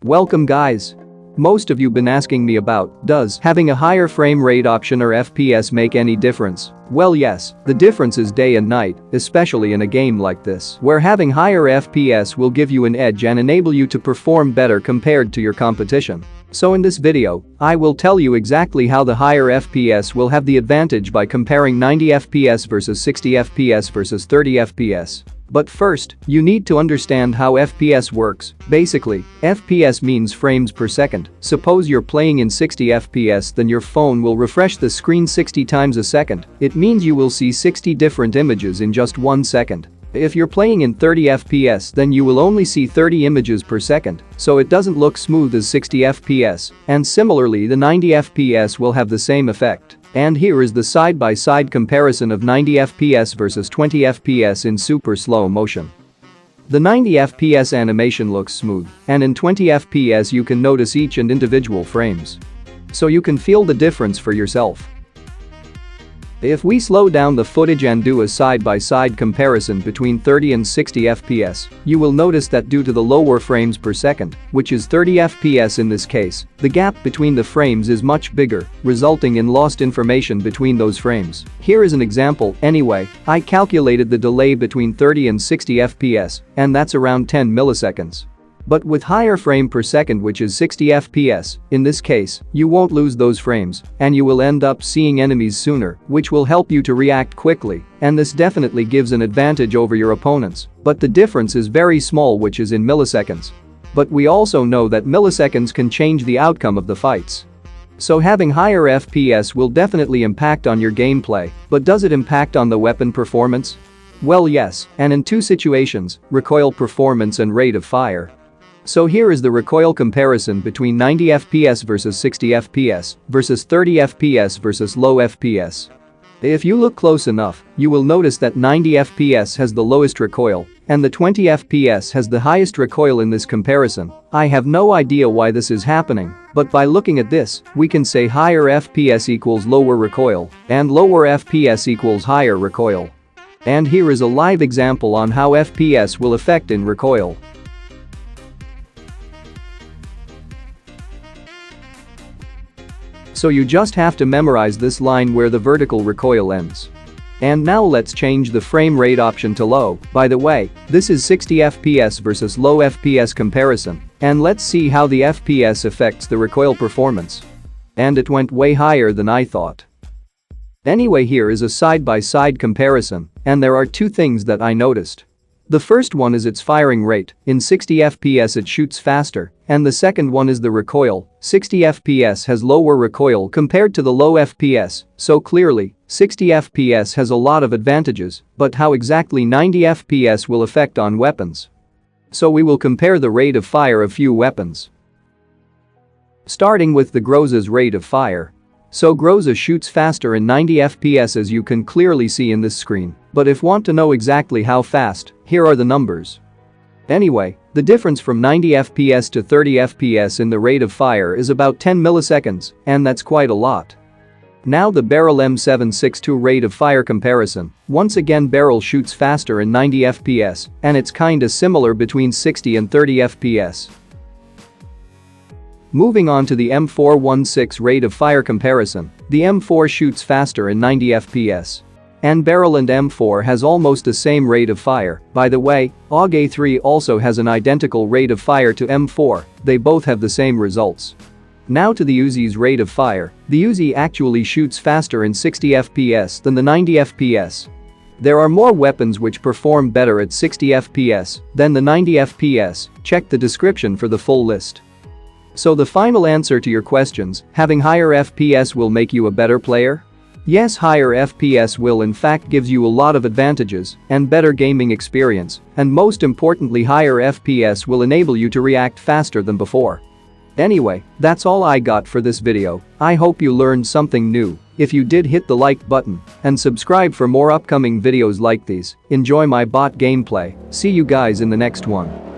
Welcome guys. Most of you been asking me about, does having a higher frame rate option or FPS make any difference? Well yes, the difference is day and night, especially in a game like this, where having higher FPS will give you an edge and enable you to perform better compared to your competition. So in this video, I will tell you exactly how the higher FPS will have the advantage by comparing 90 FPS versus 60 FPS versus 30 FPS. But first, you need to understand how FPS works. Basically, FPS means frames per second. Suppose you're playing in 60 FPS, then your phone will refresh the screen 60 times a second. It means you will see 60 different images in just 1 second. If you're playing in 30 FPS, then you will only see 30 images per second, so it doesn't look smooth as 60 FPS. And similarly, the 90 FPS will have the same effect. And here is the side-by-side comparison of 90 FPS versus 20 FPS in super slow motion. The 90 FPS animation looks smooth, and in 20 FPS you can notice each and individual frames. So you can feel the difference for yourself. If we slow down the footage and do a side-by-side comparison between 30 and 60 FPS, you will notice that due to the lower frames per second, which is 30 FPS in this case, the gap between the frames is much bigger, resulting in lost information between those frames. Here is an example. Anyway, I calculated the delay between 30 and 60 FPS, and that's around 10 milliseconds. But with higher frame per second, which is 60 FPS, in this case, you won't lose those frames, and you will end up seeing enemies sooner, which will help you to react quickly, and this definitely gives an advantage over your opponents, but the difference is very small, which is in milliseconds. But we also know that milliseconds can change the outcome of the fights. So having higher FPS will definitely impact on your gameplay, but does it impact on the weapon performance? Well yes, and in two situations, recoil performance and rate of fire. So here is the recoil comparison between 90 FPS versus 60 FPS versus 30 FPS versus low FPS. If you look close enough, you will notice that 90 FPS has the lowest recoil and the 20 FPS has the highest recoil in this comparison. I have no idea why this is happening, but by looking at this, we can say higher FPS equals lower recoil and lower FPS equals higher recoil. And here is a live example on how FPS will affect in recoil. So you just have to memorize this line where the vertical recoil ends. And now let's change the frame rate option to low. By the way, this is 60 FPS versus low FPS comparison, and let's see how the FPS affects the recoil performance. And it went way higher than I thought. Anyway, here is a side-by-side comparison, and there are two things that I noticed. The first one is its firing rate. In 60 FPS it shoots faster, and the second one is the recoil. 60 FPS has lower recoil compared to the low FPS, so clearly, 60 FPS has a lot of advantages, but how exactly 90 FPS will affect on weapons? So we will compare the rate of fire of few weapons. Starting with the Groza's rate of fire. So Groza shoots faster in 90 FPS as you can clearly see in this screen, but if want to know exactly how fast, here are the numbers. Anyway, the difference from 90 FPS to 30 FPS in the rate of fire is about 10 milliseconds, and that's quite a lot. Now the Beryl M762 rate of fire comparison. Once again Beryl shoots faster in 90 FPS, and it's kinda similar between 60 and 30 FPS. Moving on to the M416 rate of fire comparison, the M4 shoots faster in 90 FPS. And Beryl and M4 has almost the same rate of fire. By the way, Pubg A3 also has an identical rate of fire to M4, they both have the same results. Now to the Uzi's rate of fire, the Uzi actually shoots faster in 60 FPS than the 90 FPS. There are more weapons which perform better at 60 FPS than the 90 FPS, check the description for the full list. So the final answer to your questions, having higher FPS will make you a better player? Yes, higher FPS will in fact gives you a lot of advantages and better gaming experience, and most importantly higher FPS will enable you to react faster than before. Anyway, that's all I got for this video. I hope you learned something new. If you did, hit the like button and subscribe for more upcoming videos like these. Enjoy my bot gameplay. See you guys in the next one.